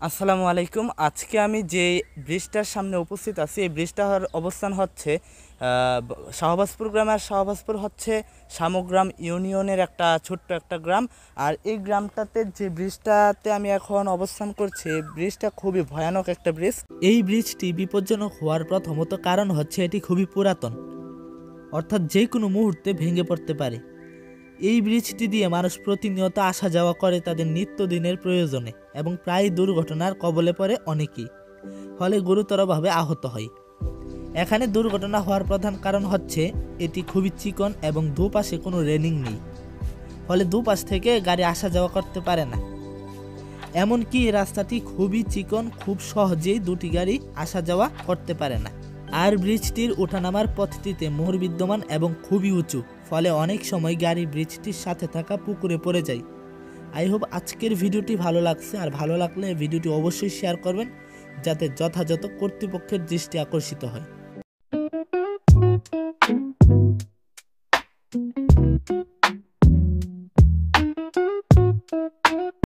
আসসালামু আলাইকুম। আজকে আমি যে ব্রিজটার সামনে উপস্থিত আছি, এই ব্রিজটার অবস্থান হচ্ছে শাহবাজপুর গ্রামে। আর শাহবাজপুর হচ্ছে সামগ্রাম ইউনিয়নের একটা ছোট্ট একটা গ্রাম। আর এই গ্রামটাতে যে ব্রিজটাতে আমি এখন অবস্থান করছি, এই ব্রিজটা খুবই ভয়ানক একটা ব্রিজ। এই ব্রিজটি বিপজ্জনক হওয়ার প্রথমত কারণ হচ্ছে এটি খুবই পুরাতন, অর্থাৎ যে কোনো মুহূর্তে ভেঙে পড়তে পারে। এই ব্রিজটি দিয়ে মানুষ প্রতিনিয়ত আসা যাওয়া করে তাদের নিত্যদিনের প্রয়োজনে, এবং প্রায় দুর্ঘটনার কবলে পড়ে অনেকেই, ফলে গুরুতরভাবে আহত হয়। এখানে দুর্ঘটনা হওয়ার প্রধান কারণ হচ্ছে এটি খুবই চিকন এবং দুপাশে কোনো রেলিং নেই, ফলে দুপাশ থেকে গাড়ি আসা যাওয়া করতে পারে না। এমনকি এই রাস্তাটি খুবই চিকন, খুব সহজেই দুটি গাড়ি আসা যাওয়া করতে পারে না। আর ব্রিজটির ওঠানামার পথটিতে মোহর বিদ্যমান এবং খুবই উঁচু, ফলে অনেক সময় গাড়ি ব্রিজটির সাথে থাকা পুকুরে পড়ে যায়। আই হোপ আজকের ভিডিওটি ভালো লাগছে, আর ভালো লাগলে ভিডিওটি অবশ্যই শেয়ার করবেন যাতে যথাযথ কর্তৃপক্ষের দৃষ্টি আকর্ষিত হয়।